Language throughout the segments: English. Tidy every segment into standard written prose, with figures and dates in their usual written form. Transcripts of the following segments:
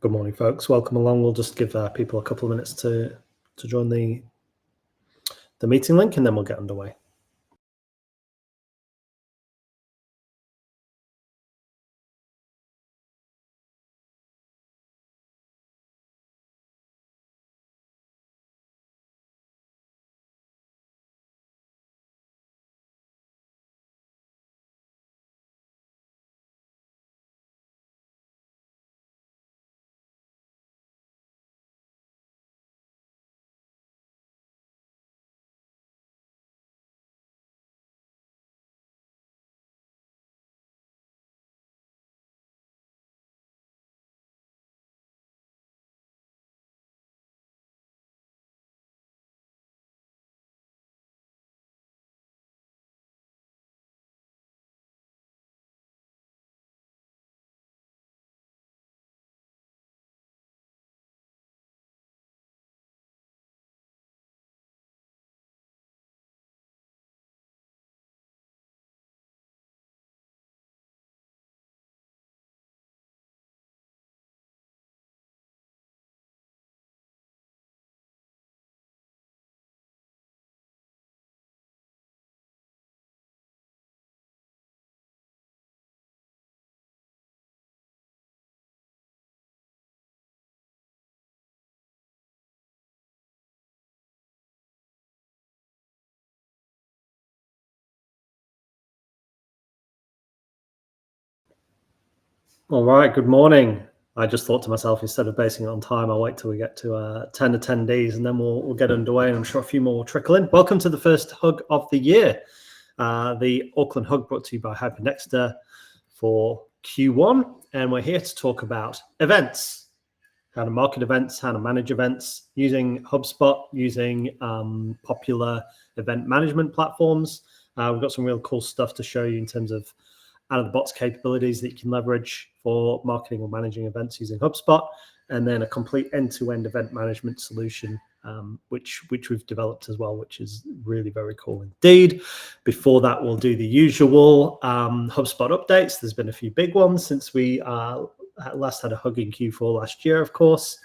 Good morning, folks. Welcome along. We'll just give people a couple of minutes to join the meeting link, and then we'll get underway. All right, good morning. I just thought to myself, instead of basing it on time, I'll wait till we get to 10 attendees and then we'll get underway, and I'm sure a few more will trickle in. Welcome to the first Hug of the year, the Auckland Hug, brought to you by Hypernexter for Q1, and we're here to talk about events, how to market events, how to manage events using HubSpot, using popular event management platforms. We've got some real cool stuff to show you in terms of out-of-the-box capabilities that you can leverage for marketing or managing events using HubSpot, and then a complete end-to-end event management solution, which we've developed as well, which is really very cool indeed. Before that, we'll do the usual HubSpot updates. There's been a few big ones since we last had a Hug in Q4 last year, of course,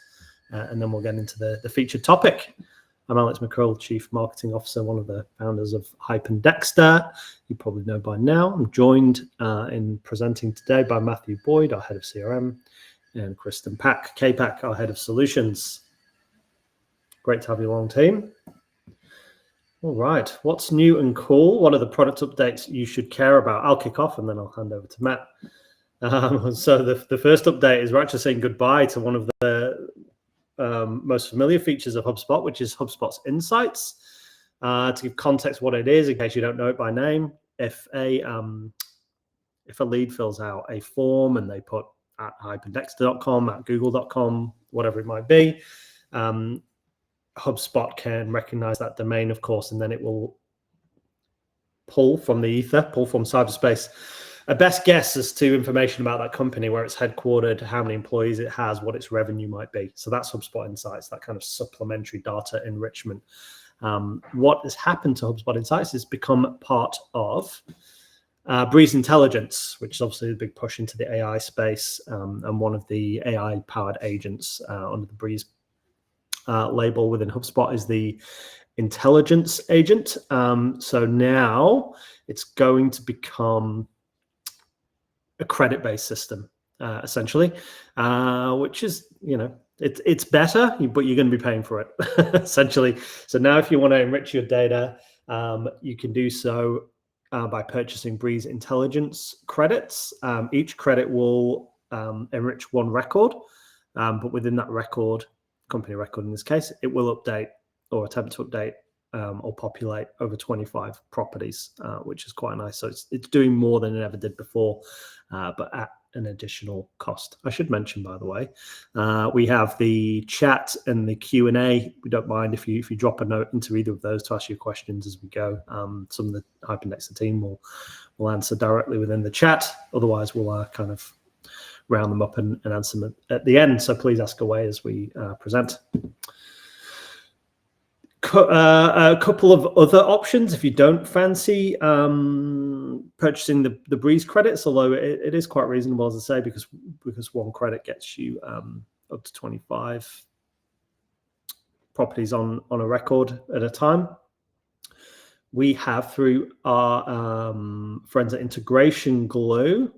and then we'll get into the featured topic. I'm Alex McCurl, Chief Marketing Officer, one of the founders of Hypernexter. You probably know by now. I'm joined in presenting today by Matthew Boyd, our Head of CRM, and Kristen Pack, K-Pack, our Head of Solutions. Great to have you along, team. All right, what's new and cool? What are the product updates you should care about? I'll kick off and then I'll hand over to Matt. So the first update is we're actually saying goodbye to one of the most familiar features of HubSpot, which is HubSpot's Insights. To give context what it is, in case you don't know it by name, if a lead fills out a form and they put at hypernexter.com, at google.com, whatever it might be, HubSpot can recognize that domain, of course, and then it will pull from the ether, pull from cyberspace, a best guess as to information about that company, where it's headquartered, how many employees it has, what its revenue might be. So that's HubSpot Insights, that kind of supplementary data enrichment. What has happened to HubSpot Insights is become part of Breeze Intelligence, which is obviously a big push into the AI space, and one of the AI-powered agents under the Breeze label within HubSpot is the Intelligence Agent. So now it's going to become a credit-based system, essentially, which is, it's better, but you're going to be paying for it, essentially. So now if you want to enrich your data, you can do so by purchasing Breeze Intelligence credits. Each credit will enrich one record, but within that record, company record in this case, it will update or attempt to update or populate over 25 properties, which is quite nice. So it's doing more than it ever did before, but at an additional cost. I should mention, by the way, we have the chat and the Q&A. We don't mind if you drop a note into either of those to ask your questions as we go. Some of the Hypernexter team will answer directly within the chat. Otherwise, we'll kind of round them up and answer them at the end. So please ask away as we present. A couple of other options if you don't fancy purchasing the Breeze credits, although it is quite reasonable, as I say, because one credit gets you up to 25 properties on a record at a time. We have, through our friends at Integration Glue,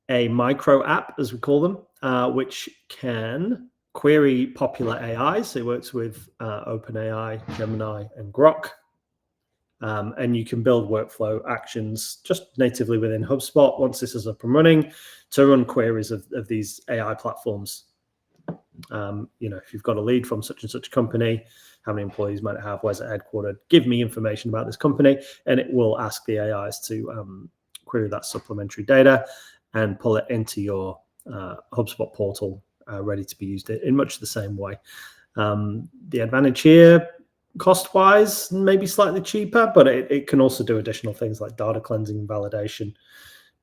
a micro app, as we call them, which can query popular AIs. So it works with OpenAI, Gemini, and Grok. And you can build workflow actions just natively within HubSpot once this is up and running to run queries of these AI platforms. If you've got a lead from such and such company, how many employees might it have, where's it headquartered, give me information about this company, and it will ask the AIs to query that supplementary data and pull it into your HubSpot portal, ready to be used in much the same way. The advantage here, cost-wise, maybe slightly cheaper, but it can also do additional things like data cleansing and validation,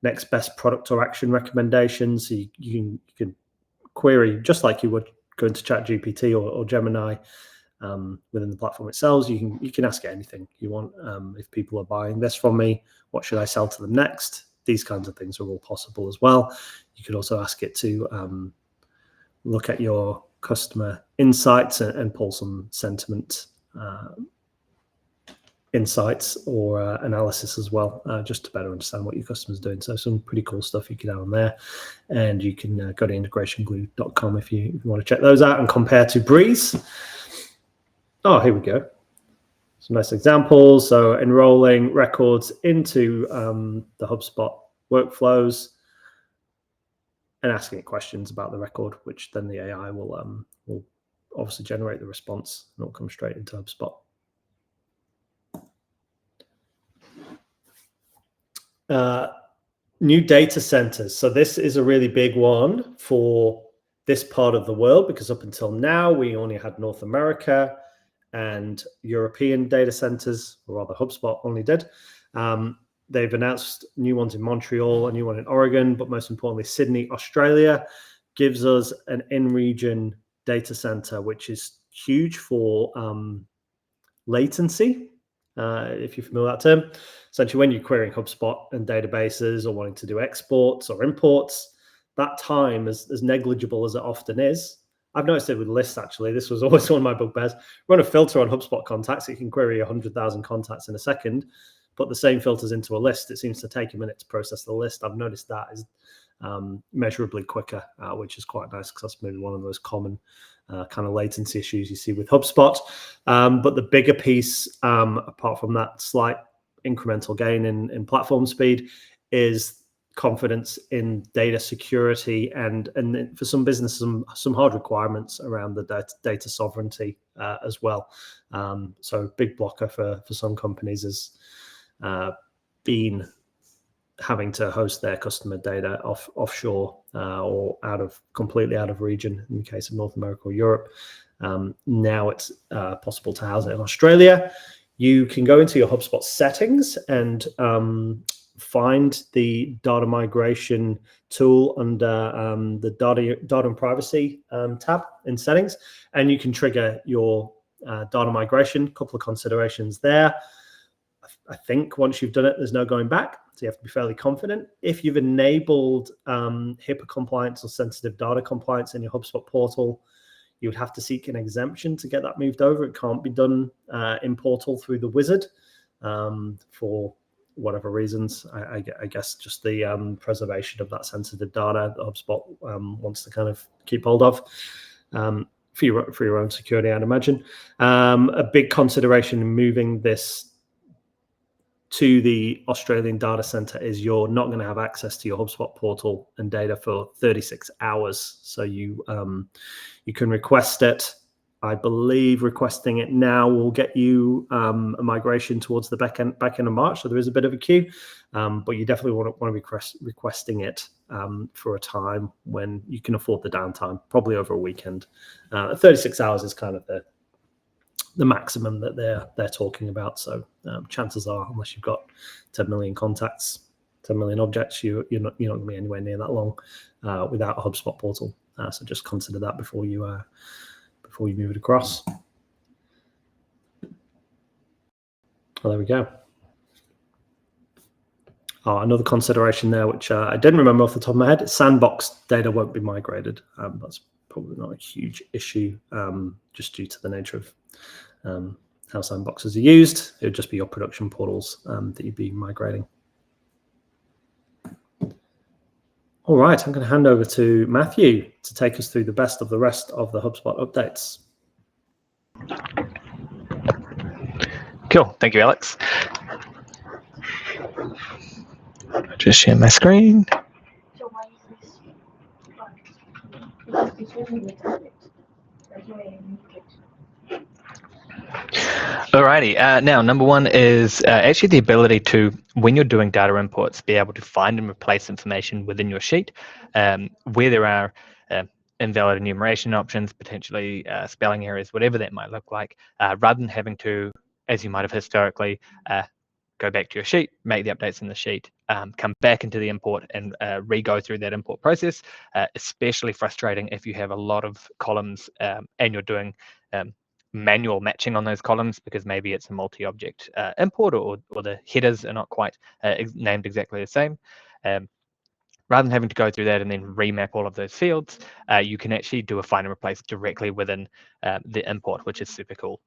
next best product or action recommendations. So you can query just like you would go into ChatGPT or Gemini within the platform itself. You can ask it anything you want. If people are buying this from me, what should I sell to them next? These kinds of things are all possible as well. You could also ask it to look at your customer insights and pull some sentiment insights or analysis as well, just to better understand what your customer's doing. So some pretty cool stuff you can add on there. And you can go to integrationglue.com if you want to check those out and compare to Breeze. Oh, here we go. Some nice examples. So enrolling records into the HubSpot workflows and asking it questions about the record, which then the AI will obviously generate the response, and it'll come straight into HubSpot. New data centers. So this is a really big one for this part of the world, because up until now we only had North America and European data centers, or rather HubSpot only did. They've announced new ones in Montreal, a new one in Oregon, but most importantly, Sydney, Australia gives us an in-region data center, which is huge for latency, if you're familiar with that term. Essentially, when you're querying HubSpot and databases or wanting to do exports or imports, that time, as negligible as it often is, I've noticed it with lists, actually. This was always one of my bugbears. Run a filter on HubSpot contacts. You can query 100,000 contacts in a second, put the same filters into a list. It seems to take a minute to process the list. I've noticed that is measurably quicker, which is quite nice, because that's maybe one of those common kind of latency issues you see with HubSpot. But the bigger piece, apart from that slight incremental gain in platform speed, is confidence in data security and for some businesses, some hard requirements around the data sovereignty as well. So big blocker for some companies has been having to host their customer data offshore or completely out of region in the case of North America or Europe. Now it's possible to house it in Australia. You can go into your HubSpot settings and find the data migration tool under the data and privacy tab in settings, and you can trigger your data migration. A couple of considerations there. I think once you've done it, there's no going back. So you have to be fairly confident. If you've enabled HIPAA compliance or sensitive data compliance in your HubSpot portal, you would have to seek an exemption to get that moved over. It can't be done in portal through the wizard for whatever reasons. I guess just the preservation of that sensitive data that HubSpot wants to kind of keep hold of. For your own security, I'd imagine. A big consideration in moving this to the Australian data center is you're not going to have access to your HubSpot portal and data for 36 hours. So you can request it. I believe requesting it now will get you a migration towards the back end of March. So there is a bit of a queue, but you definitely want to be requesting it for a time when you can afford the downtime, probably over a weekend. 36 hours is kind of the maximum that they're talking about. So chances are, unless you've got 10 million contacts, 10 million objects, you're not going to be anywhere near that long without a HubSpot portal. So just consider that before you move it across. Well, there we go. Another consideration there, which I didn't remember off the top of my head, sandbox data won't be migrated. That's probably not a huge issue, just due to the nature of how sandboxes are used. It would just be your production portals that you'd be migrating. All right, I'm going to hand over to Matthew to take us through the best of the rest of the HubSpot updates. Cool, thank you, Alex. Just share my screen. Alrighty, now number one is actually the ability to, when you're doing data imports, be able to find and replace information within your sheet where there are invalid enumeration options, potentially spelling errors, whatever that might look like, rather than having to, as you might have historically, go back to your sheet, make the updates in the sheet, come back into the import and re-go through that import process. Especially frustrating if you have a lot of columns and you're doing manual matching on those columns because maybe it's a multi-object import or the headers are not quite named exactly the same. Rather than having to go through that and then remap all of those fields, you can actually do a find and replace directly within the import, which is super cool.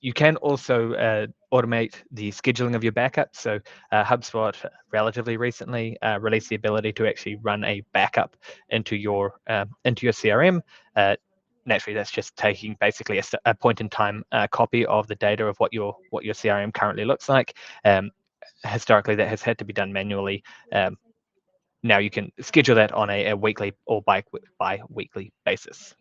You can also automate the scheduling of your backup. So HubSpot relatively recently released the ability to actually run a backup into your CRM. Naturally, that's just taking basically a point-in-time copy of the data of what your CRM currently looks like. Historically, that has had to be done manually. Now you can schedule that on a weekly or bi-weekly basis.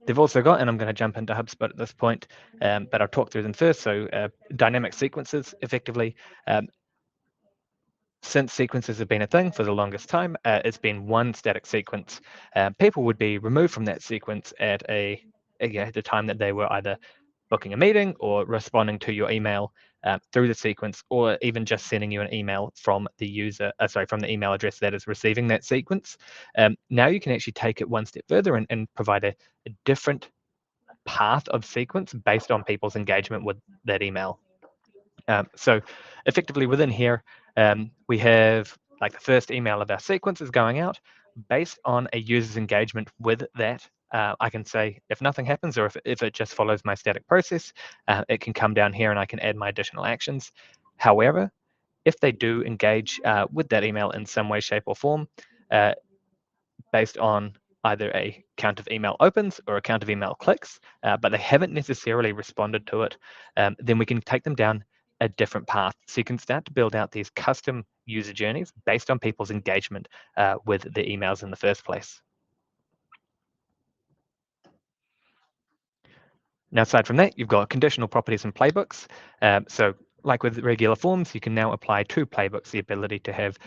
They've also got, and I'm going to jump into HubSpot at this point, but I'll talk through them first. So dynamic sequences, effectively. Since sequences have been a thing for the longest time, it's been one static sequence. People would be removed from that sequence at the time that they were either booking a meeting or responding to your email through the sequence, or even just sending you an email from the user, from the email address that is receiving that sequence. Now you can actually take it one step further and provide a different path of sequence based on people's engagement with that email. So effectively within here, we have like the first email of our sequence is going out based on a user's engagement with that. I can say if nothing happens or if it just follows my static process, it can come down here and I can add my additional actions. However, if they do engage with that email in some way, shape, or form, based on either a count of email opens or a count of email clicks, but they haven't necessarily responded to it, then we can take them down a different path. So you can start to build out these custom user journeys based on people's engagement with the emails in the first place. Now, aside from that, you've got conditional properties and playbooks. So like with regular forms, you can now apply to playbooks the ability to have,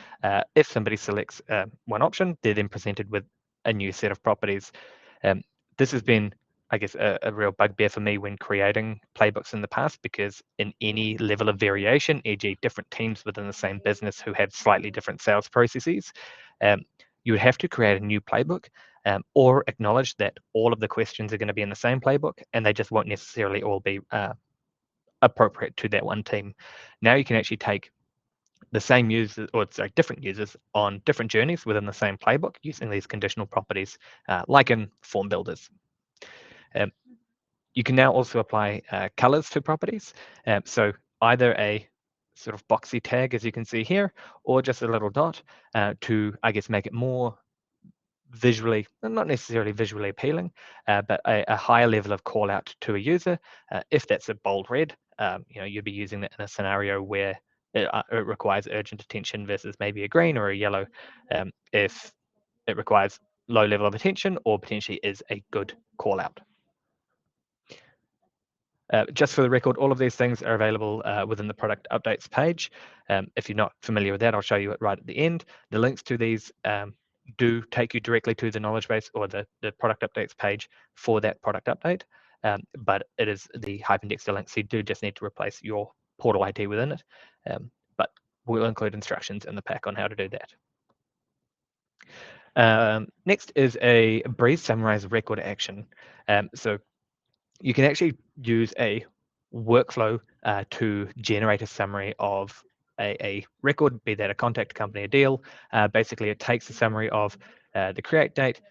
if somebody selects one option, they're then presented with a new set of properties. This has been, I guess, a real bugbear for me when creating playbooks in the past, because in any level of variation, e.g. different teams within the same business who have slightly different sales processes, you would have to create a new playbook or acknowledge that all of the questions are going to be in the same playbook and they just won't necessarily all be appropriate to that one team. Now you can actually take the same users, or sorry, different users on different journeys within the same playbook using these conditional properties, like in form builders. You can now also apply colors to properties. So either a sort of boxy tag, as you can see here, or just a little dot to, I guess, make it more visually, not necessarily visually appealing, but a higher level of call out to a user. If that's a bold red, you'd be using that in a scenario where it requires urgent attention versus maybe a green or a yellow. If it requires low level of attention or potentially is a good call out. Just for the record, all of these things are available within the product updates page. If you're not familiar with that, I'll show you it right at the end. The links to these do take you directly to the knowledge base or the product updates page for that product update, but it is the hyperindexed link, so you do just need to replace your portal ID within it, but we'll include instructions in the pack on how to do that. Next is a Breeze Summarize record action. So you can actually use a workflow to generate a summary of a record, be that a contact, company, a deal. Basically, it takes a summary of the create date,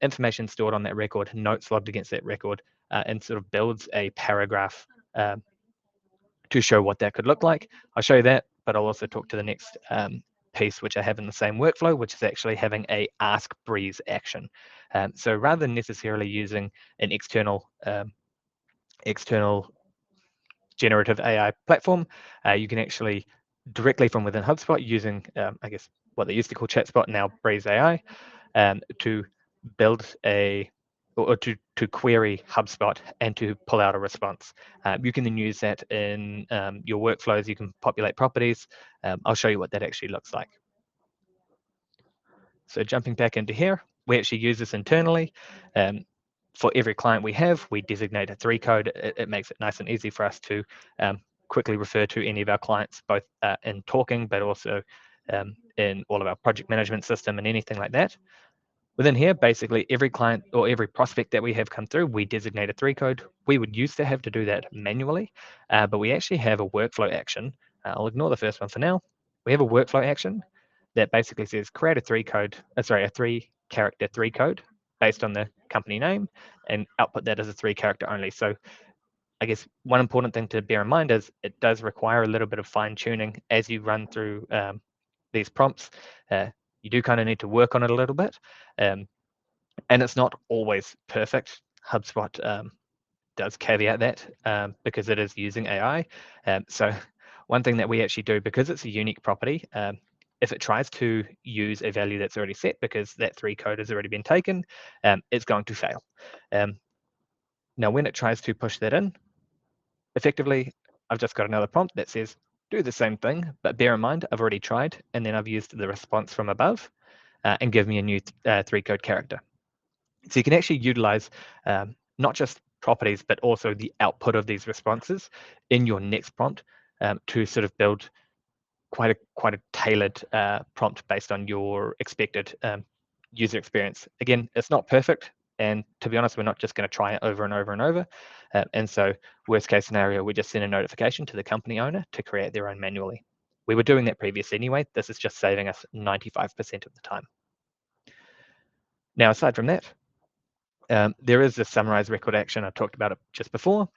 information stored on that record, notes logged against that record, and sort of builds a paragraph to show what that could look like. I'll show you that, but I'll also talk to the next piece, which I have in the same workflow, which is actually having a Ask Breeze action. So rather than necessarily using an external generative AI platform, you can actually directly from within HubSpot using, I guess, what they used to call ChatSpot, now Breeze AI, to build or to query HubSpot and to pull out a response. You can then use that in your workflows. You can populate properties. I'll show you what that actually looks like. So jumping back into here, we actually use this internally. For every client we have, we designate a 3 code. It makes it nice and easy for us to quickly refer to any of our clients, both in talking, but also in all of our project management system and anything like that. Within here, basically every client or every prospect that we have come through, we designate a 3 code. We would used to have to do that manually, but we actually have a workflow action. I'll ignore the first one for now. We have a workflow action that basically says create a 3-character 3 code based on the company name and output that as a 3-character only. So I guess one important thing to bear in mind is it does require a little bit of fine tuning as you run through these prompts. You do kind of need to work on it a little bit. And it's not always perfect. HubSpot does caveat that because it is using AI. So one thing that we actually do, because it's a unique property, if it tries to use a value that's already set because that 3 code has already been taken, it's going to fail. Now, when it tries to push that in, effectively, I've just got another prompt that says, do the same thing, but bear in mind, I've already tried, and then I've used the response from above and give me a new 3 code character. So you can actually utilize not just properties, but also the output of these responses in your next prompt to sort of build quite a tailored prompt based on your expected user experience. Again, it's not perfect. And to be honest, we're not just going to try it over and over and over. And so worst case scenario, we just send a notification to the company owner to create their own manually. We were doing that previously anyway. This is just saving us 95% of the time. Now, aside from that, there is the summarize record action. I talked about it just before.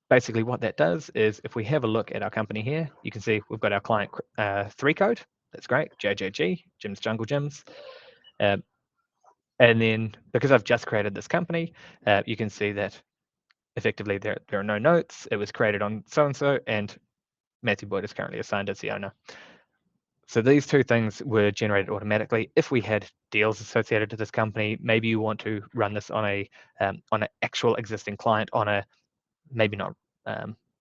Basically, what that does is if we have a look at our company here, you can see we've got our client 3 code. That's great. JJG, Jim's Jungle Gyms. And then because I've just created this company, you can see that effectively there are no notes. It was created on so-and-so, and Matthew Boyd is currently assigned as the owner. So these 2 things were generated automatically. If we had deals associated to this company, maybe you want to run this on an actual existing client on a maybe not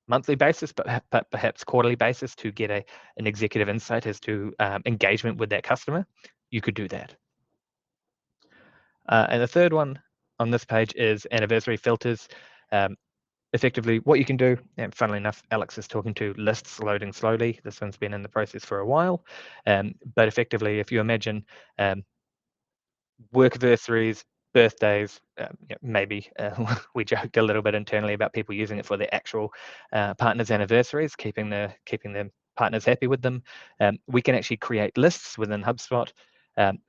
monthly basis, but perhaps quarterly basis to get an executive insight as to engagement with that customer, you could do that. And the third one on this page is anniversary filters. Effectively, what you can do, and funnily enough, Alex is talking to lists loading slowly. This one's been in the process for a while. But effectively, if you imagine work anniversaries, birthdays, maybe we joked a little bit internally about people using it for their actual partners' anniversaries, keeping their partners happy with them. We can actually create lists within HubSpot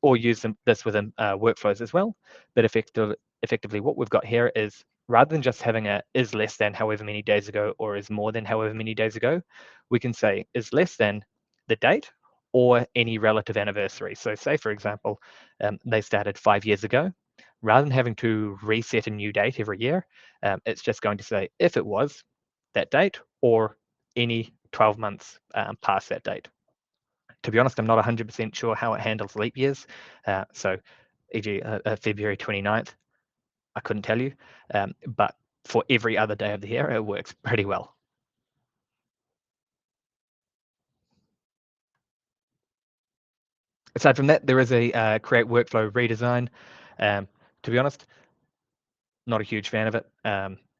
or use this within workflows as well. But effectively, what we've got here is rather than just having a is less than however many days ago or is more than however many days ago, we can say is less than the date or any relative anniversary. So say, for example, they started 5 years ago. Rather than having to reset a new date every year, it's just going to say if it was that date or any 12 months past that date. To be honest, I'm not 100% sure how it handles leap years. So e.g. February 29th, I couldn't tell you. But for every other day of the year, it works pretty well. Aside from that, there is a create workflow redesign. To be honest, not a huge fan of it.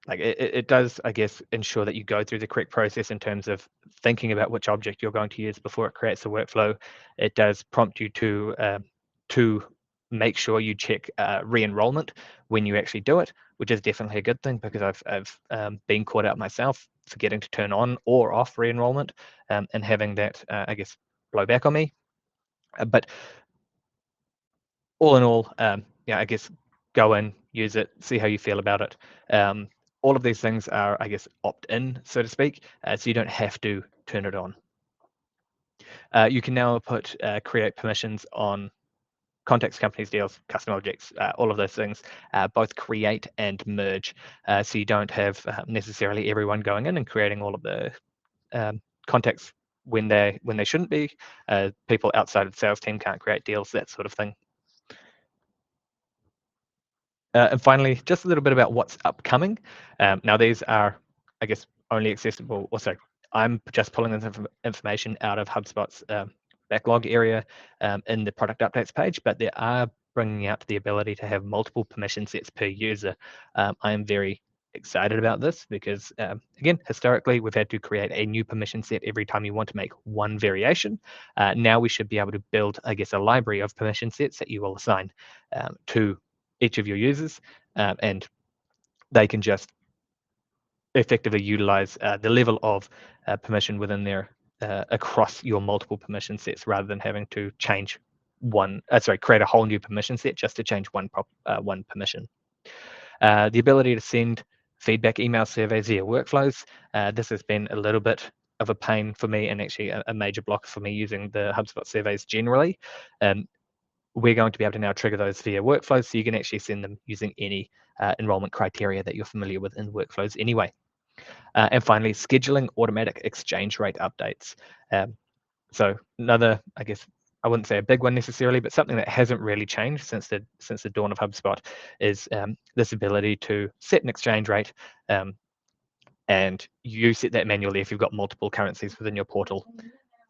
Like it does, I guess, ensure that you go through the correct process in terms of thinking about which object you're going to use before it creates the workflow. It does prompt you to make sure you check re-enrollment when you actually do it, which is definitely a good thing because I've been caught out myself. forgetting to turn on or off re-enrollment, and having that, I guess, blow back on me. But all in all, yeah, I guess go in, use it, see how you feel about it. All of these things are, I guess, opt-in, so to speak, so you don't have to turn it on. You can now create permissions on contacts, companies, deals, custom objects, all of those things, both create and merge. So you don't have necessarily everyone going in and creating all of the contacts when they shouldn't be. People outside of the sales team can't create deals, that sort of thing. And finally, just a little bit about what's upcoming. Now, these are, I guess, only accessible, or sorry, I'm just pulling this information out of HubSpot's backlog area in the product updates page, but they are bringing out the ability to have multiple permission sets per user. I am very excited about this because, again, historically, we've had to create a new permission set every time you want to make one variation. Now we should be able to build, I guess, a library of permission sets that you will assign to each of your users, and they can just effectively utilize the level of permission within there across your multiple permission sets, rather than having to change create a whole new permission set just to change one permission. The ability to send feedback email surveys via workflows. This has been a little bit of a pain for me, and actually a major blocker for me using the HubSpot surveys generally. We're going to be able to now trigger those via workflows, so you can actually send them using any enrollment criteria that you're familiar with in workflows anyway. And finally, scheduling automatic exchange rate updates. So another, I guess, I wouldn't say a big one necessarily, but something that hasn't really changed since the dawn of HubSpot is this ability to set an exchange rate, and you set that manually if you've got multiple currencies within your portal.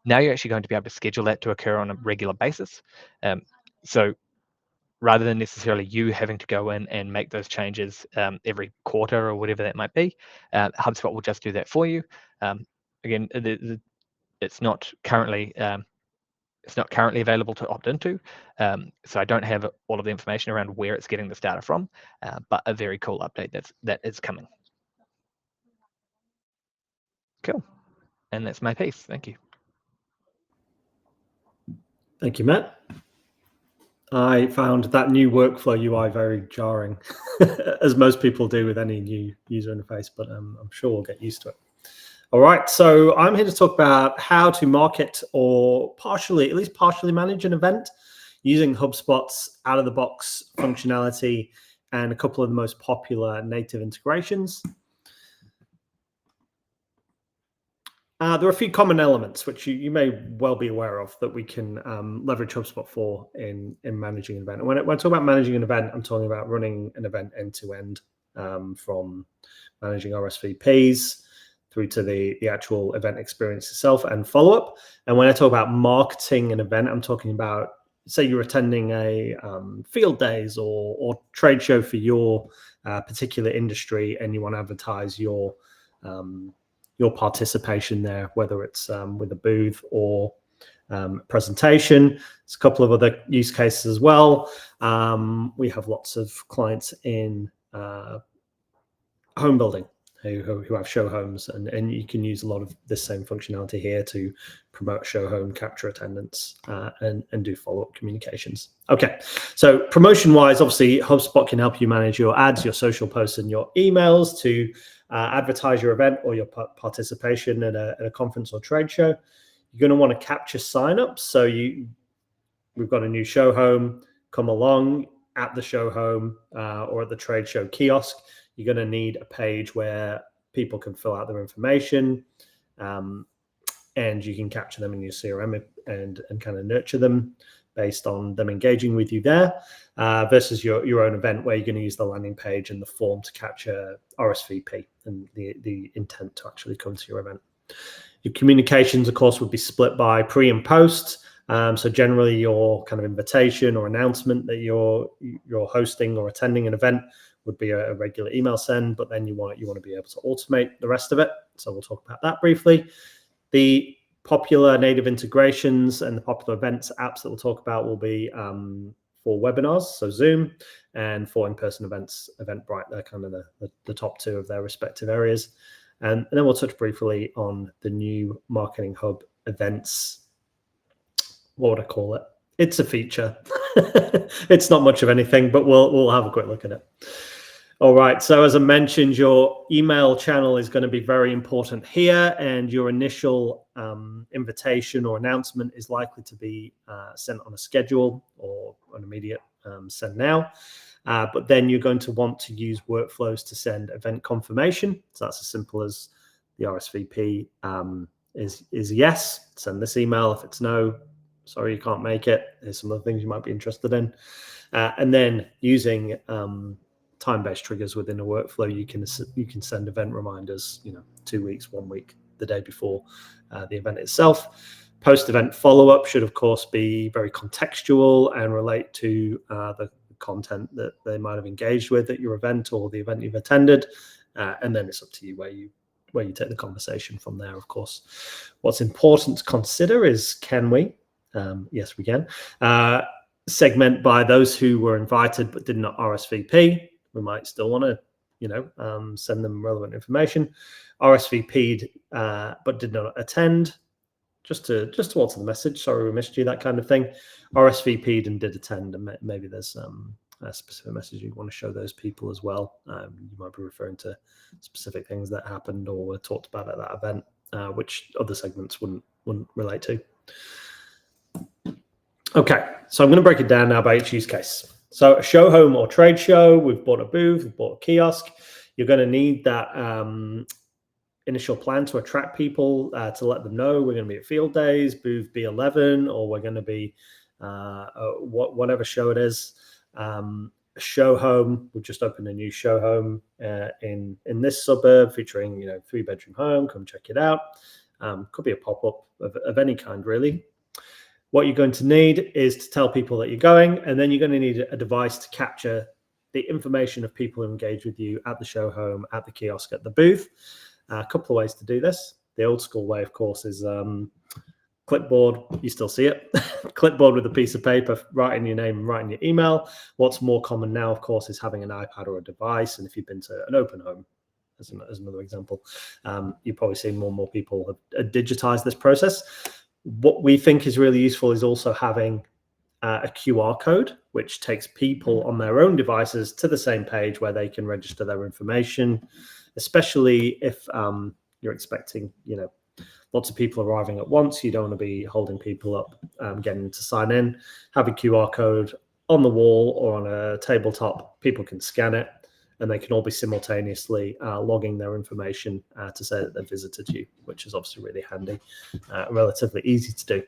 Now you're actually going to be able to schedule that to occur on a regular basis. So rather than necessarily you having to go in and make those changes every quarter or whatever that might be, HubSpot will just do that for you. Again, it's not currently available to opt into, so I don't have all of the information around where it's getting this data from, but a very cool update that is coming. Cool, and that's my piece. Thank you. Thank you, Matt. I found that new workflow UI very jarring, as most people do with any new user interface, but I'm sure we'll get used to it. All right, so I'm here to talk about how to market or at least partially manage an event using HubSpot's out-of-the-box functionality and a couple of the most popular native integrations. There are a few common elements which you may well be aware of that we can leverage HubSpot for in managing an event. And when I talk about managing an event, I'm talking about running an event end-to-end, from managing RSVPs through to the actual event experience itself and follow-up. And when I talk about marketing an event, I'm talking about, say you're attending a field days or trade show for your particular industry, and you want to advertise your participation there, whether it's with a booth or presentation. There's a couple of other use cases as well. We have lots of clients in home building who have show homes, and you can use a lot of this same functionality here to promote show home, capture attendance, and do follow-up communications. Okay, so promotion-wise, obviously, HubSpot can help you manage your ads, your social posts, and your emails to advertise your event or your participation at a conference or trade show. You're going to want to capture signups. So we've got a new show home, come along at the show home or at the trade show kiosk. You're going to need a page where people can fill out their information, and you can capture them in your CRM and kind of nurture them based on them engaging with you there, versus your own event where you're going to use the landing page and the form to capture RSVP and the intent to actually come to your event. Your communications, of course, would be split by pre and post. So generally your kind of invitation or announcement that you're hosting or attending an event would be a regular email send, but then you want to be able to automate the rest of it. So we'll talk about that briefly. The popular native integrations and the popular events apps that we'll talk about will be for webinars, so Zoom, and for in-person events, Eventbrite. They're kind of the top two of their respective areas. And then we'll touch briefly on the new Marketing Hub events. What would I call it? It's a feature. It's not much of anything, but we'll have a quick look at it. All right, so as I mentioned, your email channel is going to be very important here, and your initial invitation or announcement is likely to be sent on a schedule or an immediate send now. But then you're going to want to use workflows to send event confirmation. So that's as simple as the RSVP is yes, send this email. If it's no, sorry, you can't make it. There's some other things you might be interested in. And then using time-based triggers within a workflow, you can send event reminders, 2 weeks, 1 week, the day before the event itself. Post-event follow-up should, of course, be very contextual and relate to the content that they might have engaged with at your event or the event you've attended. And then it's up to you where you take the conversation from there, of course. What's important to consider is, can we? Yes, we can. Segment by those who were invited but did not RSVP. We might still want to, send them relevant information. RSVP'd but did not attend. Just to alter the message. Sorry, we missed you. That kind of thing. RSVP'd and did attend, and maybe there's a specific message you want to show those people as well. You might be referring to specific things that happened or were talked about at that event, which other segments wouldn't relate to. Okay, so I'm going to break it down now by each use case. So a show home or trade show, we've bought a booth, we've bought a kiosk. You're going to need that initial plan to attract people, to let them know we're going to be at field days, booth B11, or we're going to be whatever show it is. A show home, we've just opened a new show home in this suburb featuring 3-bedroom home. Come check it out. Could be a pop-up of any kind, really. What you're going to need is to tell people that you're going, and then you're going to need a device to capture the information of people who engage with you at the show home, at the kiosk, at the booth. A couple of ways to do this. The old school way, of course, is clipboard. You still see it. Clipboard with a piece of paper, writing your name and writing your email. What's more common now, of course, is having an iPad or a device. And if you've been to an open home, as another example, you've probably seen more and more people have digitized this process. What we think is really useful is also having a QR code, which takes people on their own devices to the same page where they can register their information, especially if you're expecting, lots of people arriving at once. You don't want to be holding people up, getting them to sign in. Have a QR code on the wall or on a tabletop. People can scan it, and they can all be simultaneously logging their information to say that they've visited you, which is obviously really handy, relatively easy to do.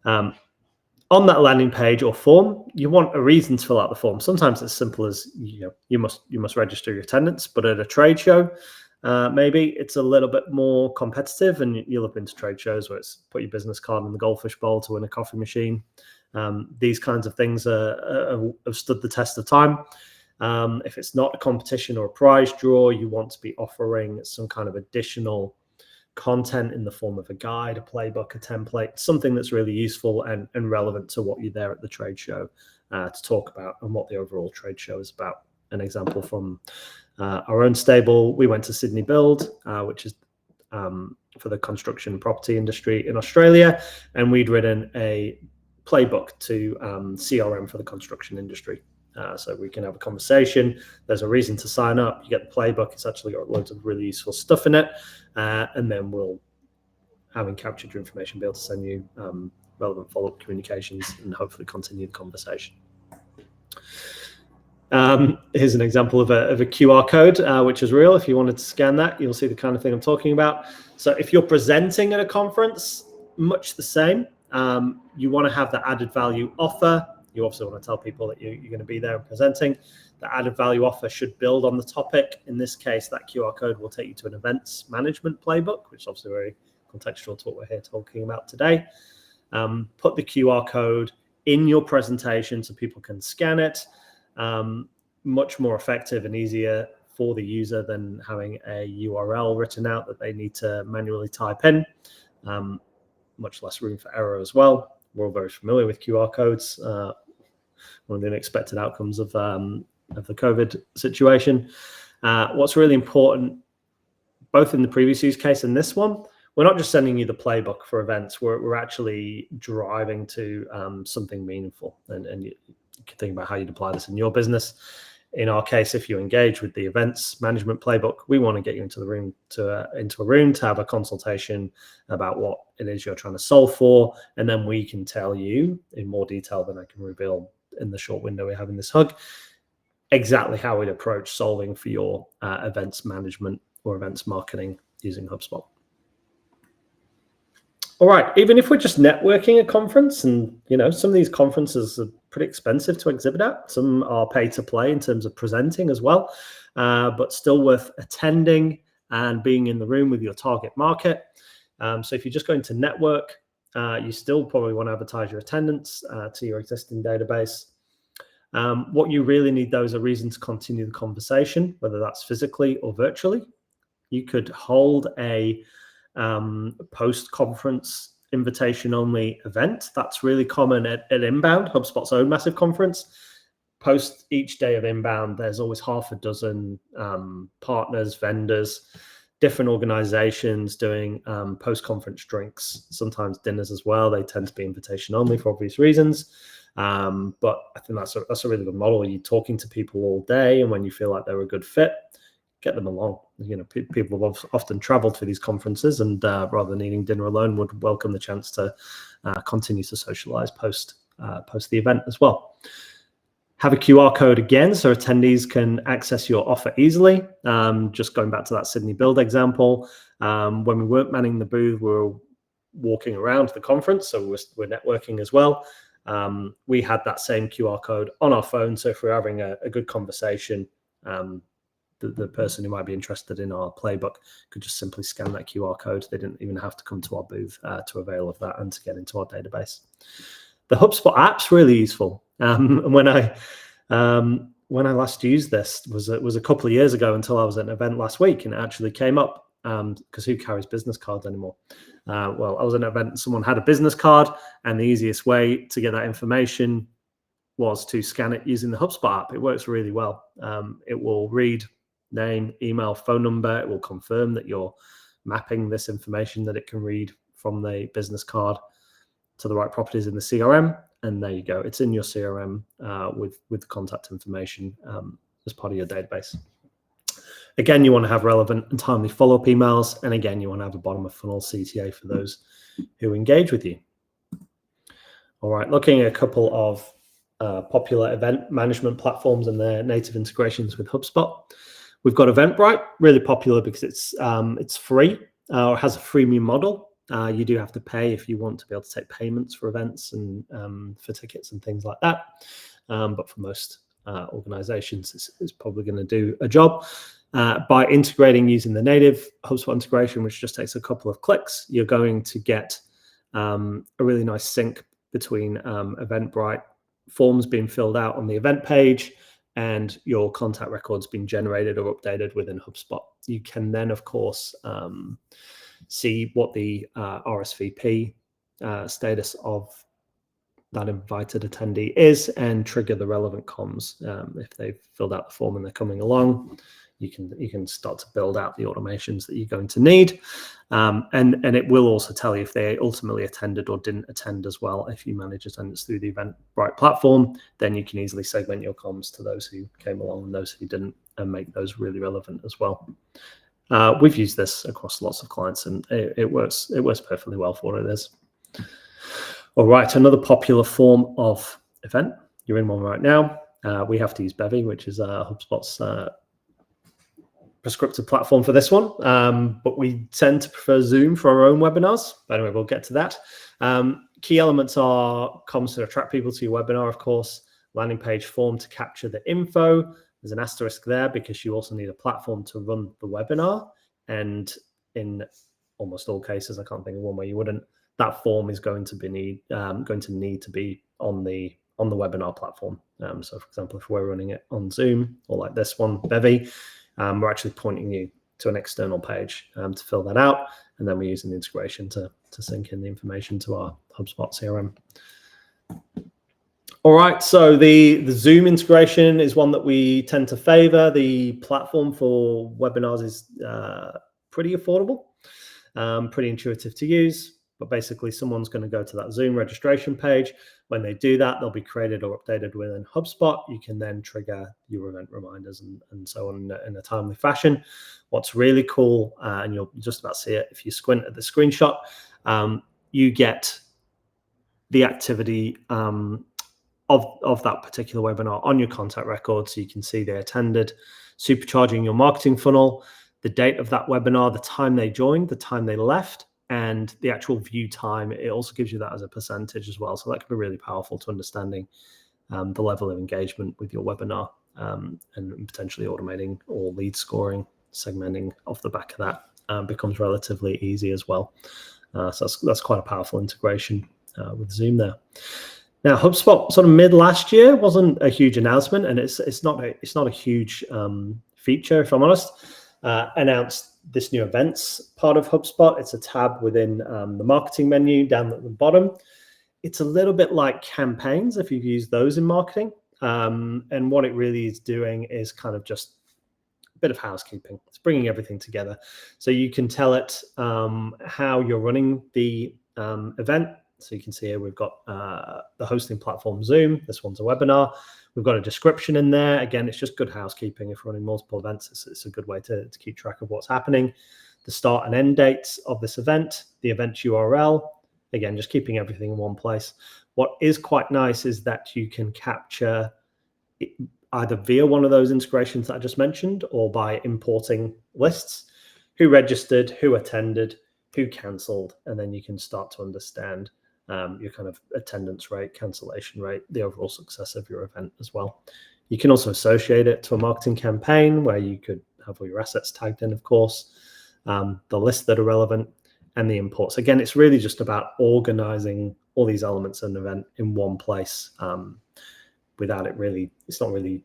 On that landing page or form, you want a reason to fill out the form. Sometimes it's simple as you must register your attendance, but at a trade show, maybe it's a little bit more competitive, and you'll have been to trade shows where it's put your business card in the goldfish bowl to win a coffee machine. These kinds of things have stood the test of time. If it's not a competition or a prize draw, you want to be offering some kind of additional content in the form of a guide, a playbook, a template, something that's really useful and relevant to what you're there at the trade show to talk about and what the overall trade show is about. An example from our own stable, we went to Sydney Build, which is for the construction property industry in Australia, and we'd written a playbook to CRM for the construction industry. So we can have a conversation. There's a reason to sign up. You get the playbook. It's actually got loads of really useful stuff in it. And then we'll, having captured your information, be able to send you relevant follow-up communications and hopefully continue the conversation. Here's an example of a QR code, which is real. If you wanted to scan that, you'll see the kind of thing I'm talking about. So if you're presenting at a conference, much the same. You want to have the added value offer. You also want to tell people that you're going to be there and presenting. The added value offer should build on the topic. In this case, that QR code will take you to an events management playbook, which is obviously very contextual to what we're here talking about today. Put the QR code in your presentation so people can scan it. Much more effective and easier for the user than having a URL written out that they need to manually type in. Much less room for error as well. We're all very familiar with QR codes. One of the unexpected outcomes of the COVID situation. What's really important both in the previous use case and this one, we're not just sending you the playbook for events. We're actually driving to something meaningful. And you can think about how you'd apply this in your business. In our case, if you engage with the events management playbook, we want to get you into the room into a room to have a consultation about what it is you're trying to solve for, and then we can tell you in more detail than I can reveal in the short window we have in this hug exactly how we'd approach solving for your events management or events marketing using HubSpot. All right, even if we're just networking a conference, and some of these conferences are pretty expensive to exhibit at, some are pay to play in terms of presenting as well, but still worth attending and being in the room with your target market. So if you're just going to network, you still probably want to advertise your attendance to your existing database. What you really need, though, is a reason to continue the conversation, whether that's physically or virtually. You could hold a post-conference invitation-only event. That's really common at Inbound, HubSpot's own massive conference. Post each day of Inbound, there's always half a dozen partners, vendors, different organizations doing post-conference drinks, sometimes dinners as well. They tend to be invitation-only for obvious reasons. But I think that's a really good model. You're talking to people all day, and when you feel like they're a good fit, get them along. People have often traveled to these conferences, and rather than eating dinner alone, would welcome the chance to continue to socialize post the event as well. Have a QR code again, so attendees can access your offer easily. Just going back to that Sydney Build example, when we weren't manning the booth, we were walking around the conference, so we're networking as well. We had that same QR code on our phone, so if we're having a good conversation, the person who might be interested in our playbook could just simply scan that QR code. They didn't even have to come to our booth to avail of that and to get into our database. The HubSpot app's really useful. When I last used this was a couple of years ago, until I was at an event last week, and it actually came up because who carries business cards anymore? Well, I was at an event and someone had a business card, and the easiest way to get that information was to scan it using the HubSpot app. It works really well. It will read name, email, phone number. It will confirm that you're mapping this information that it can read from the business card to the right properties in the CRM. And there you go. It's in your CRM with contact information as part of your database. Again, you want to have relevant and timely follow-up emails. And again, you want to have a bottom of funnel CTA for those who engage with you. All right, looking at a couple of popular event management platforms and their native integrations with HubSpot. We've got Eventbrite, really popular because it's free or has a freemium model. You do have to pay if you want to be able to take payments for events and for tickets and things like that. But for most organizations, it's probably going to do a job. By integrating using the native HubSpot integration, which just takes a couple of clicks, you're going to get a really nice sync between Eventbrite forms being filled out on the event page and your contact records being generated or updated within HubSpot. You can then, of course, see what the RSVP status of that invited attendee is and trigger the relevant comms. If they've filled out the form and they're coming along, you can start to build out the automations that you're going to need. And it will also tell you if they ultimately attended or didn't attend as well. If you manage attendance through the Eventbrite platform, then you can easily segment your comms to those who came along and those who didn't, and make those really relevant as well. We've used this across lots of clients, and it works perfectly well for what it is. All right, another popular form of event. You're in one right now. We have to use Bevy, which is HubSpot's prescriptive platform for this one, but we tend to prefer Zoom for our own webinars. But anyway, we'll get to that. Key elements are comms to attract people to your webinar, of course, landing page form to capture the info. There's an asterisk there because you also need a platform to run the webinar. And in almost all cases, I can't think of one where you wouldn't, that form is going to need to be on the webinar platform. So for example, if we're running it on Zoom or like this one, Bevy, we're actually pointing you to an external page to fill that out. And then we're using the integration to sync in the information to our HubSpot CRM. All right, so the Zoom integration is one that we tend to favor. The platform for webinars is pretty affordable, pretty intuitive to use. But basically, someone's going to go to that Zoom registration page. When they do that, they'll be created or updated within HubSpot. You can then trigger your event reminders and so on in a timely fashion. What's really cool, and you'll just about see it if you squint at the screenshot, you get the activity of that particular webinar on your contact record, so you can see they attended, supercharging your marketing funnel, the date of that webinar, the time they joined, the time they left, and the actual view time. It also gives you that as a percentage as well. So that can be really powerful to understanding the level of engagement with your webinar, and potentially automating or lead scoring, segmenting off the back of that becomes relatively easy as well. So that's quite a powerful integration with Zoom there. Now, HubSpot sort of mid last year wasn't a huge announcement, and it's not a huge feature, if I'm honest. Announced this new events part of HubSpot. It's a tab within the marketing menu down at the bottom. It's a little bit like campaigns if you've used those in marketing. And what it really is doing is kind of just a bit of housekeeping. It's bringing everything together. So you can tell it how you're running the event. So you can see here we've got the hosting platform Zoom. This one's a webinar. We've got a description in there. Again, it's just good housekeeping. If we're running multiple events, it's a good way to keep track of what's happening. The start and end dates of this event, the event URL. Again, just keeping everything in one place. What is quite nice is that you can capture it either via one of those integrations that I just mentioned, or by importing lists, who registered, who attended, who cancelled, and then you can start to understand your kind of attendance rate, cancellation rate, the overall success of your event as well. You can also associate it to a marketing campaign where you could have all your assets tagged in, of course, the lists that are relevant, and the imports. Again, it's really just about organizing all these elements of an event in one place without it really, it's not really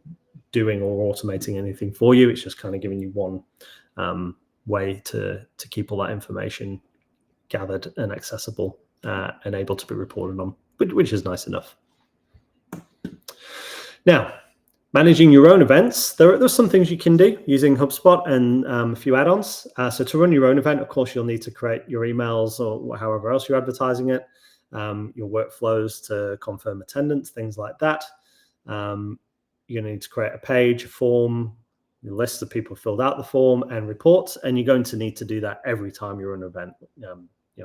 doing or automating anything for you. It's just kind of giving you one way to keep all that information gathered and accessible and able to be reported on, which is nice enough. Now, managing your own events, there's some things you can do using HubSpot and a few add-ons. So to run your own event, of course, you'll need to create your emails or however else you're advertising it, your workflows to confirm attendance, things like that. You're going to need to create a page, a form, a list of people who filled out the form, and reports. And you're going to need to do that every time you run an event.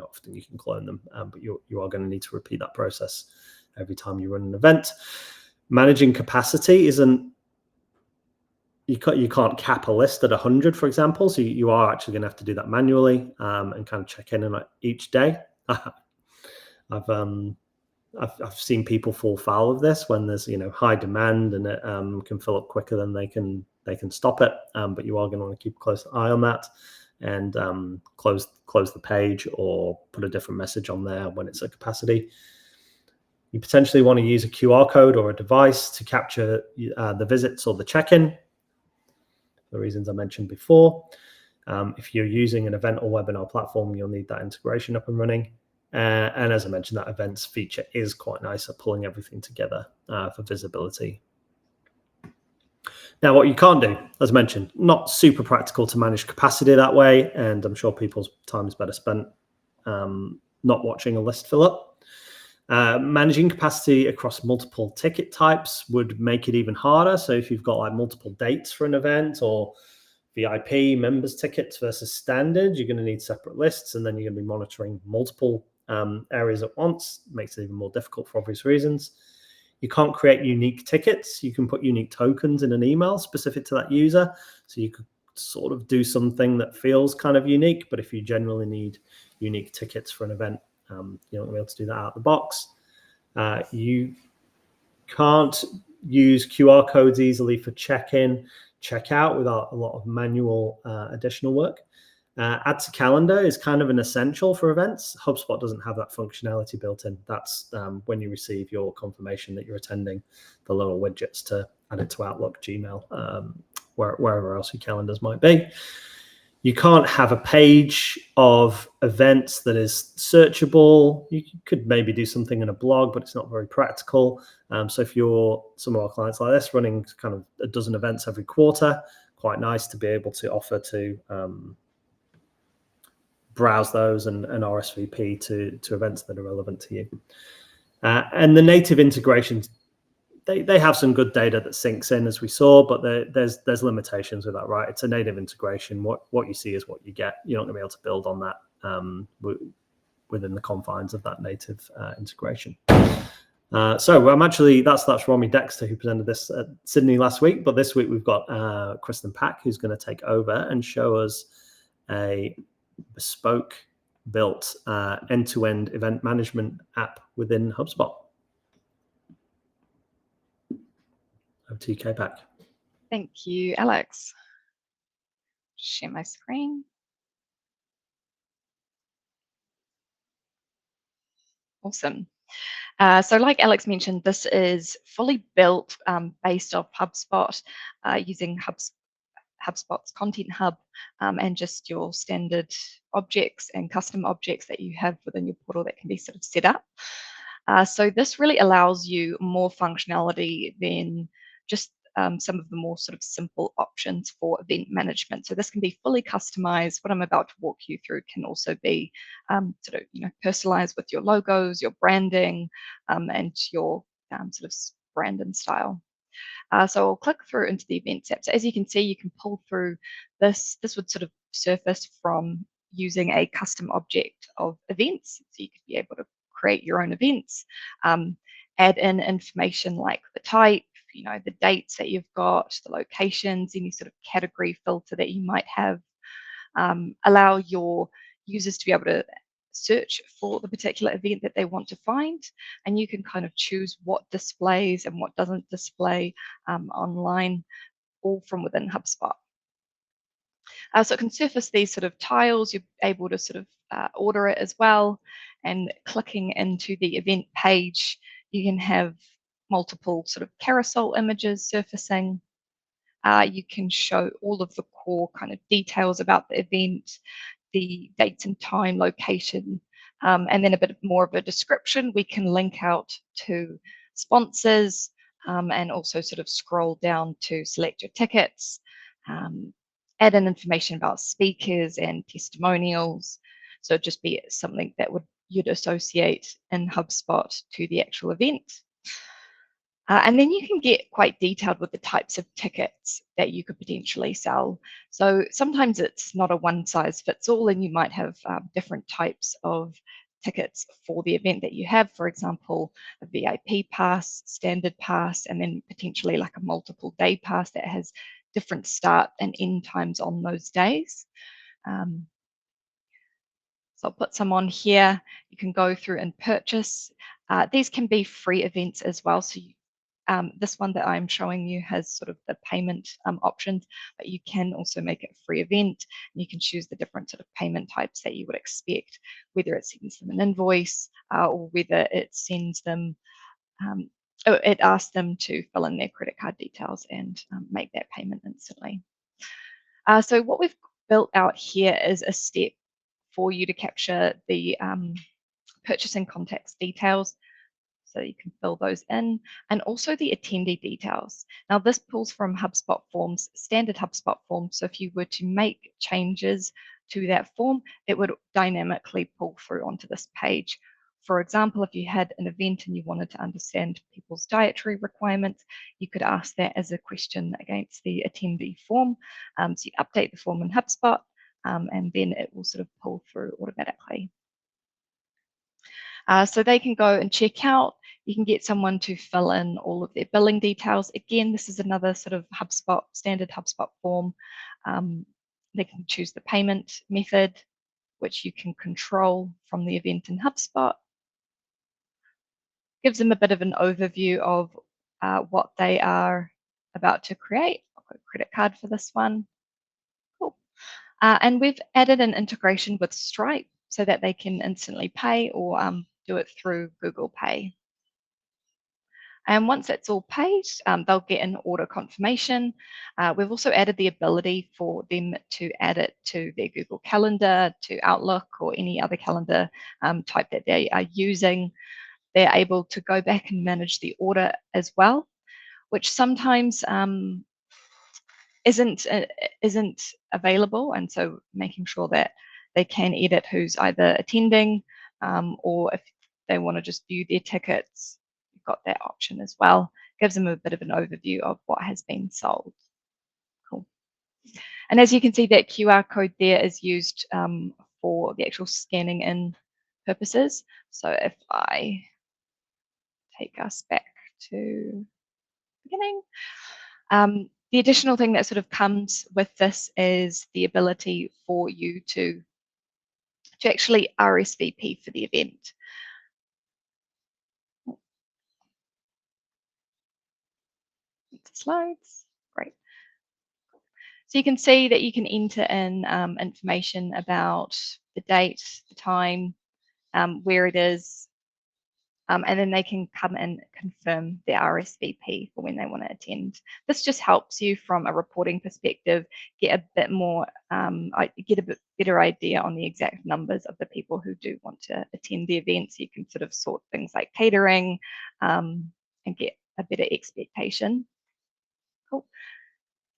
Often you can clone them, but you are going to need to repeat that process every time you run an event. Managing capacity isn't, you can't cap a list at 100, for example. So you are actually going to have to do that manually and kind of check in on each day. I've seen people fall foul of this when there's high demand and it can fill up quicker than they can stop it. But you are going to want to keep a close eye on that and close the page or put a different message on there when it's at capacity. You potentially want to use a QR code or a device to capture the visits or the check-in, for the reasons I mentioned before. If you're using an event or webinar platform, you'll need that integration up and running. And as I mentioned, that events feature is quite nice at pulling everything together for visibility. Now, what you can't do, as mentioned, not super practical to manage capacity that way, and I'm sure people's time is better spent not watching a list fill up. Managing capacity across multiple ticket types would make it even harder. So if you've got like multiple dates for an event or VIP members tickets versus standard, you're going to need separate lists, and then you're going to be monitoring multiple areas at once. It makes it even more difficult for obvious reasons. You can't create unique tickets. You can put unique tokens in an email specific to that user. So you could sort of do something that feels kind of unique, but if you generally need unique tickets for an event, you're not going to be able to do that out of the box. You can't use QR codes easily for check-in, check-out without a lot of manual additional work. Add to calendar is kind of an essential for events. HubSpot doesn't have that functionality built in. That's when you receive your confirmation that you're attending, the little widgets to add it to Outlook, Gmail, wherever else your calendars might be. You can't have a page of events that is searchable. You could maybe do something in a blog, but it's not very practical. So if you're some of our clients like this running kind of a dozen events every quarter, quite nice to be able to offer to browse those and RSVP to events that are relevant to you. And the native integrations, they have some good data that syncs in, as we saw, but there's limitations with that, right? It's a native integration. What you see is what you get. You're not going to be able to build on that within the confines of that native integration. So I'm actually, that's Romy Dexter, who presented this at Sydney last week, but this week we've got Kristen Pack, who's going to take over and show us a bespoke built end-to-end event management app within HubSpot. Over to you, K-Pack. Thank you, Alex. Share my screen. Awesome. So like Alex mentioned, this is fully built based off HubSpot using HubSpot's Content Hub and just your standard objects and custom objects that you have within your portal that can be sort of set up. So this really allows you more functionality than just some of the more sort of simple options for event management. So this can be fully customized. What I'm about to walk you through can also be sort of personalized with your logos, your branding, and your sort of brand and style. So I'll click through into the Events app. So as you can see, you can pull through this. This would sort of surface from using a custom object of events. So you could be able to create your own events, add in information like the type, the dates that you've got, the locations, any sort of category filter that you might have, allow your users to be able to search for the particular event that they want to find, and you can kind of choose what displays and what doesn't display online, all from within HubSpot. So it can surface these sort of tiles. You're able to sort of order it as well, and clicking into the event page, you can have multiple sort of carousel images surfacing. You can show all of the core kind of details about the event, the dates and time, location, and then a bit more of a description. We can link out to sponsors and also sort of scroll down to select your tickets, add in information about speakers and testimonials. So it'd just be something that you'd associate in HubSpot to the actual event. And then you can get quite detailed with the types of tickets that you could potentially sell. So sometimes it's not a one size fits all, and you might have different types of tickets for the event that you have. For example, a VIP pass, standard pass, and then potentially like a multiple day pass that has different start and end times on those days. So I'll put some on here. You can go through and purchase. These can be free events as well. So this one that I'm showing you has sort of the payment options, but you can also make it a free event. And you can choose the different sort of payment types that you would expect, whether it sends them an invoice or whether it sends them, it asks them to fill in their credit card details and make that payment instantly. So what we've built out here is a step for you to capture the purchasing contacts details. So you can fill those in, and also the attendee details. Now this pulls from HubSpot forms, standard HubSpot forms. So if you were to make changes to that form, it would dynamically pull through onto this page. For example, if you had an event and you wanted to understand people's dietary requirements, you could ask that as a question against the attendee form. So you update the form in HubSpot, and then it will sort of pull through automatically. So they can go and check out. You can get someone to fill in all of their billing details. Again, this is another sort of HubSpot, standard HubSpot form. They can choose the payment method, which you can control from the event in HubSpot. Gives them a bit of an overview of what they are about to create. I'll go credit card for this one. Cool. And we've added an integration with Stripe so that they can instantly pay or do it through Google Pay. And once that's all paid, they'll get an order confirmation. We've also added the ability for them to add it to their Google Calendar, to Outlook, or any other calendar type that they are using. They're able to go back and manage the order as well, which sometimes isn't available. And so making sure that They can edit who's either attending, or if they want to just view their tickets, you've got that option as well. Gives them a bit of an overview of what has been sold. Cool. And as you can see, that QR code there is used for the actual scanning in purposes. So if I take us back to the beginning, the additional thing that sort of comes with this is the ability for you to actually RSVP for the event. Slides, great. So you can see that you can enter in information about the date, the time, where it is, and then they can come and confirm their RSVP for when they want to attend. This just helps you from a reporting perspective get a bit more, get a bit better idea on the exact numbers of the people who do want to attend the event, so you can sort of sort things like catering and get a better expectation. Cool.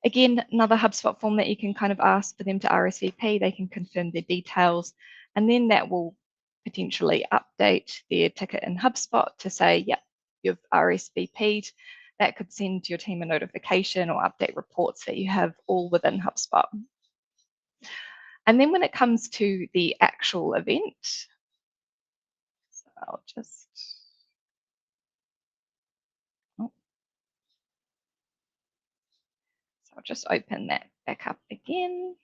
Again, another HubSpot form that you can kind of ask for them to RSVP. They can confirm their details, and then that will potentially update their ticket in HubSpot to say, yep, you've RSVP'd. That could send your team a notification or update reports that you have all within HubSpot. And then when it comes to the actual event, so I'll just, so I'll just open that back up again.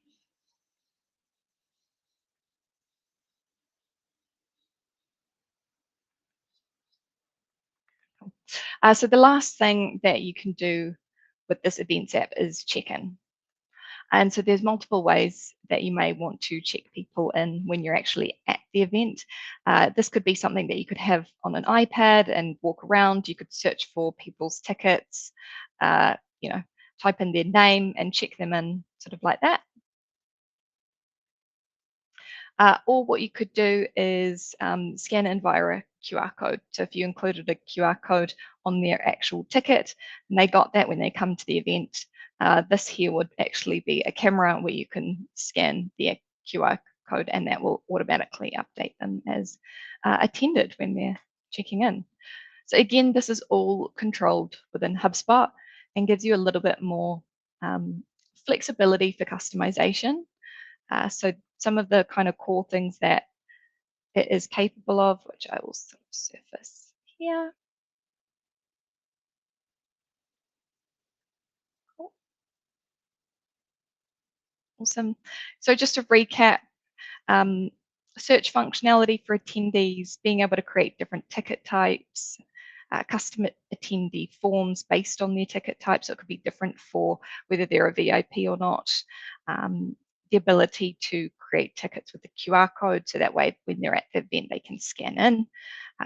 So the last thing that you can do with this events app is check in. And so there's multiple ways that you may want to check people in when you're actually at the event. This could be something that you could have on an iPad and walk around. You could search for people's tickets, type in their name and check them in sort of like that. Or what you could do is scan in via a QR code. So if you included a QR code on their actual ticket and they got that when they come to the event, this here would actually be a camera where you can scan the QR code and that will automatically update them as attended when they're checking in. So again, this is all controlled within HubSpot and gives you a little bit more flexibility for customization. So some of the kind of core things that it is capable of, which I will sort of surface here. Cool. Awesome. So just to recap, search functionality for attendees, being able to create different ticket types, custom attendee forms based on their ticket type, so it could be different for whether they're a VIP or not. The ability to create tickets with a QR code, so that way when they're at the event they can scan in.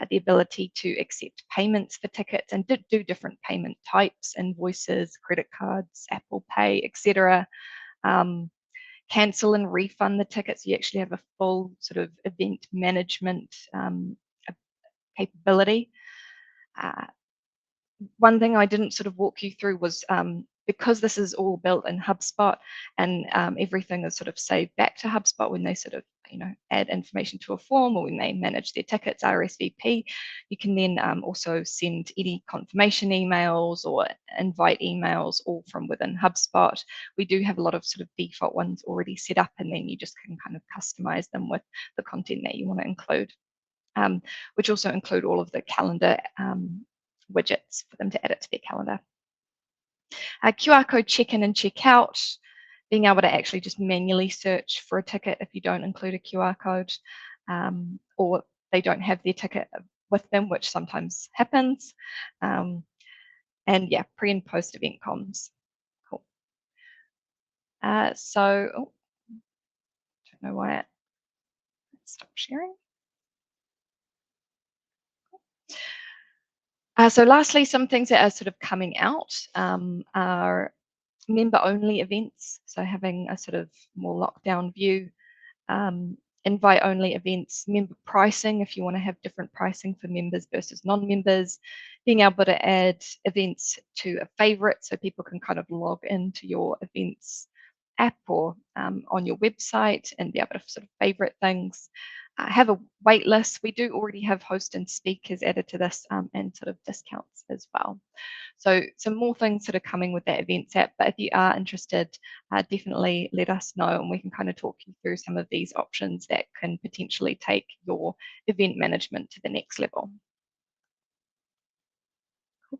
The ability to accept payments for tickets and do different payment types, invoices, credit cards, Apple Pay, etc. Cancel and refund the tickets. You actually have a full sort of event management capability. One thing I didn't sort of walk you through was because this is all built in HubSpot and everything is sort of saved back to HubSpot when they sort of add information to a form or when they manage their tickets, RSVP, you can then also send any confirmation emails or invite emails all from within HubSpot. We do have a lot of sort of default ones already set up, and then you just can kind of customize them with the content that you want to include, which also include all of the calendar widgets for them to edit to their calendar. QR code check-in and check-out, being able to actually just manually search for a ticket if you don't include a QR code, or they don't have their ticket with them, which sometimes happens. And yeah, pre and post event comms. Cool. So, don't know why it stopped sharing. So lastly, some things that are sort of coming out are member-only events. So having a sort of more lockdown view, invite-only events, member pricing, if you want to have different pricing for members versus non-members, being able to add events to a favorite so people can kind of log into your events app or on your website and be able to sort of favorite things. Have a wait list. We do already have host and speakers added to this and sort of discounts as well. So some more things that are coming with that events app, but if you are interested, definitely let us know and we can kind of talk you through some of these options that can potentially take your event management to the next level. Cool.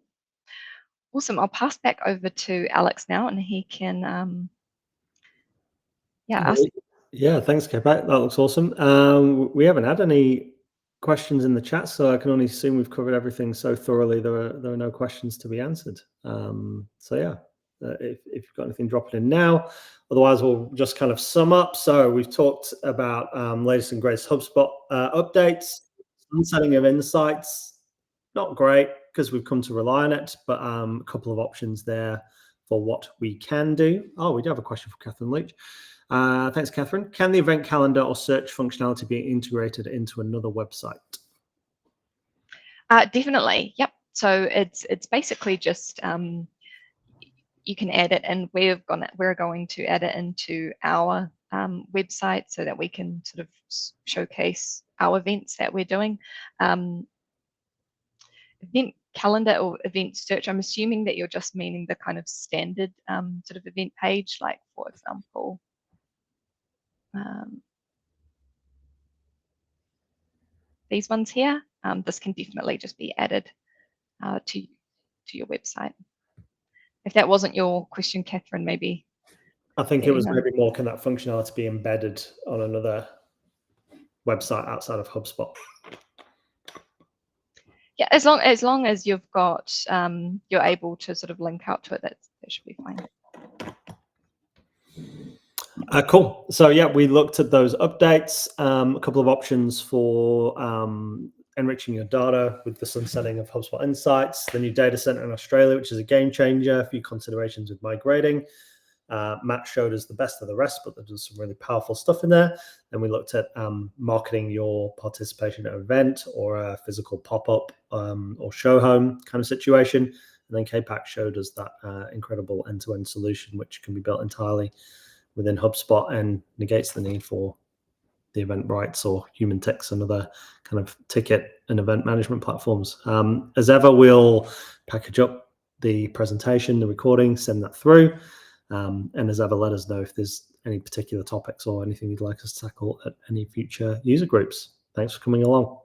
Awesome. I'll pass back over to Alex now and he can, ask. Yeah, thanks, Kate. That looks awesome. We haven't had any questions in the chat, so I can only assume we've covered everything so thoroughly. There are no questions to be answered. So yeah, if you've got anything, drop it in now. Otherwise, we'll just kind of sum up. So we've talked about latest and greatest HubSpot updates, sunsetting of insights. Not great because we've come to rely on it, but a couple of options there for what we can do. Oh, we do have a question from Catherine Leach. Thanks, Catherine. Can the event calendar or search functionality be integrated into another website? Definitely, yep. So it's basically just you can add it, and we're going to add it into our website so that we can sort of showcase our events that we're doing. Event calendar or event search, I'm assuming that you're just meaning the kind of standard sort of event page, like for example, these ones here. This can definitely just be added to your website. If that wasn't your question, Catherine, maybe. I think it was maybe more, can that functionality be embedded on another website outside of HubSpot? Yeah, as long as you've got you're able to sort of link out to it, that should be fine. Cool. So yeah, we looked at those updates, a couple of options for enriching your data with the sunsetting of HubSpot Insights, the new data center in Australia, which is a game changer, a few considerations with migrating. Matt showed us the best of the rest, but there's some really powerful stuff in there. Then we looked at marketing your participation at an event or a physical pop-up or show home kind of situation. And then K-Pack showed us that incredible end-to-end solution, which can be built entirely within HubSpot and negates the need for the Eventbrite or Human Ticks and other kind of ticket and event management platforms. As ever, we'll package up the presentation, the recording, send that through. And as ever, let us know if there's any particular topics or anything you'd like us to tackle at any future user groups. Thanks for coming along.